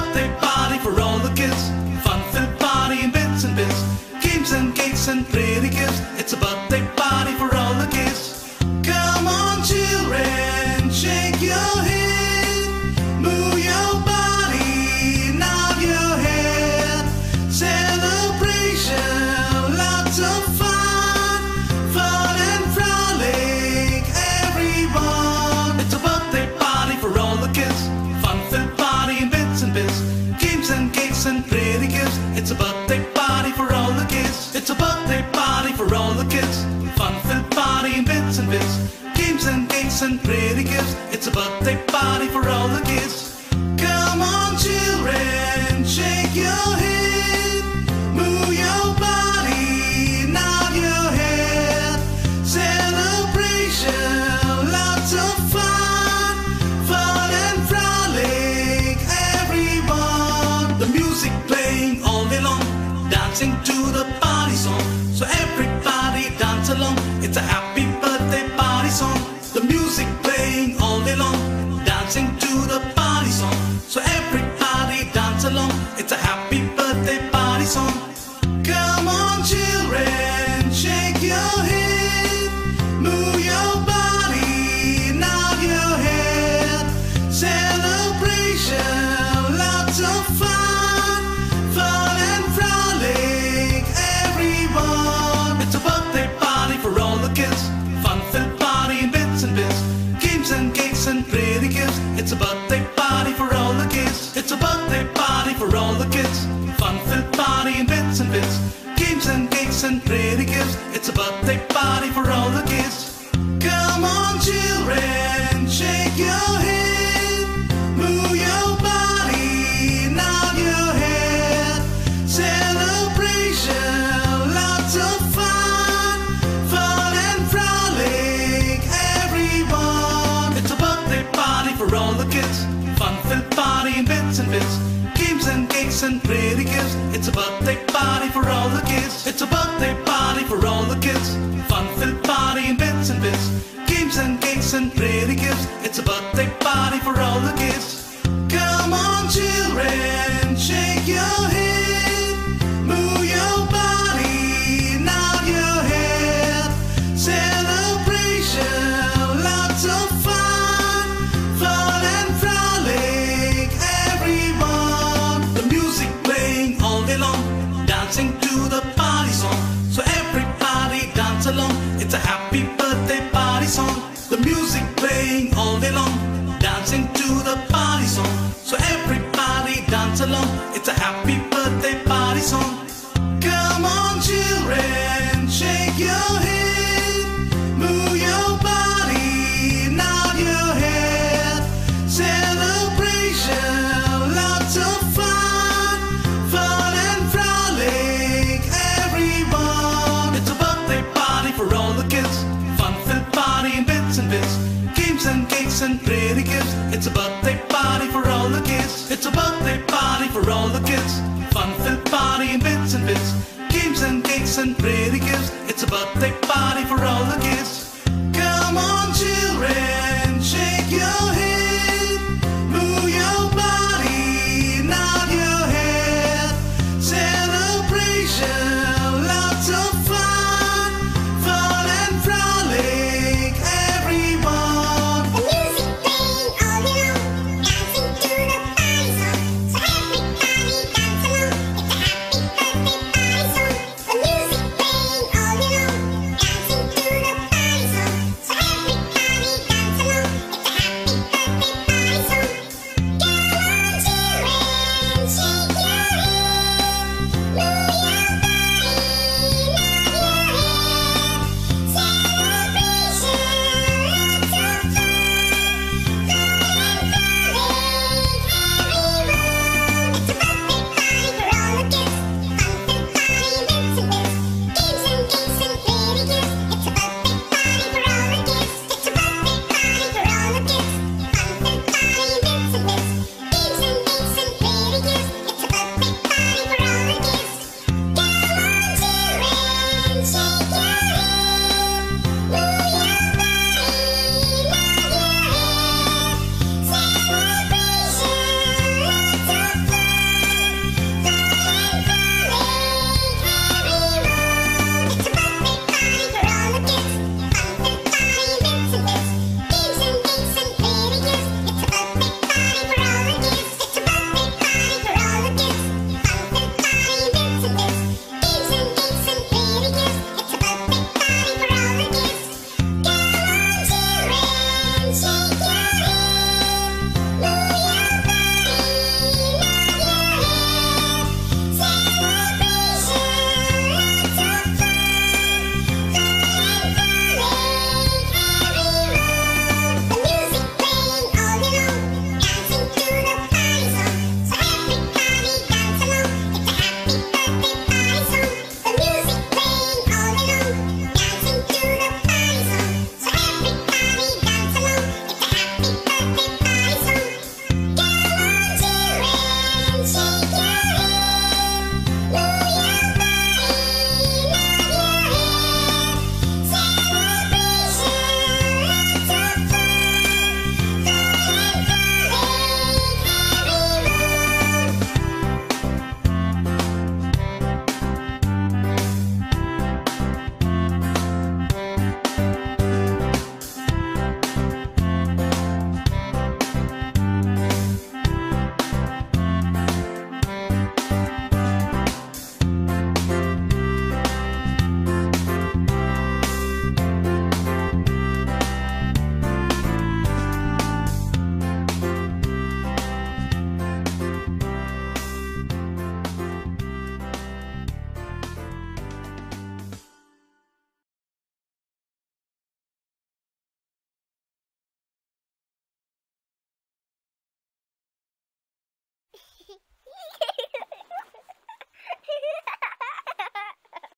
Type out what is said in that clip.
birthday party for all the kids. Fun-filled party in bits and bits. Games and cakes and pretty gifts. It's a birthday party for all the kids. Come on children, shake your head, move your body, nod your head. Celebration, lots of fun, fun and frolic, everyone. It's a birthday party for all the kids. Fun-filled party in bits and bits. Games and cakes and pretty gifts. It's a birthday party for all the kids. It's a birthday party for all the kids. Fun-filled party in bits and bits. Games and cakes and pretty gifts. It's a birthday party for all the kids. Come on children, shake your head, move your body, nod your head. Celebration, lots of fun, fun and frolic, everyone. The music playing all day long, dancing to the party song. So everybody dance along. It's a happy birthday party song. The music playing all day long, dancing to the party song. So everybody dance along. It's a happy birthday party song. Come on children, shake your head, move your body, nod your head. Celebration, lots of fun, fun and frolic, everyone. It's a birthday party for all the kids. Fun-filled party in bits and bits. Games and cakes and pretty gifts. It's a birthday party for all the kids. It's a birthday party for all the kids. Fun-filled party in bits and bits. Games and cakes and pretty gifts. It's a birthday party for all the kids. Come on children, shake your head, move your body, nod your head. Celebration, lots of fun, fun and frolic, everyone. It's a birthday party for all the kids. Fun-filled party in bits and bits. Games and cakes and pretty gifts. It's a birthday party for all the kids. It's a birthday party for all the kids. Fun-filled party in bits and bits. Games and cakes and pretty gifts. It's a birthday party for all the kids. Come on children, shake your head, move your body, nod your head. Celebration, lots of fun, fun and frolic, everyone. The music playing all day long, dancing to the party song. So everybody dance along. It's a happy birthday party song. The music playing all day long, dancing to the party song. So everybody dance along. It's a happy birthday party song. Come on children, shake your head, move your body, nod your head. Celebration, lots of fun, fun and frolic, everyone. It's a birthday party for all the kids. Fun-filled party in bits and bits. Games and cakes and pretty gifts. It's a birthday party for all the kids. It's a birthday party for all the kids. Fun-filled party in bits and bits. Games and cakes and pretty gifts. It's a birthday party for all the kids. Come on, children.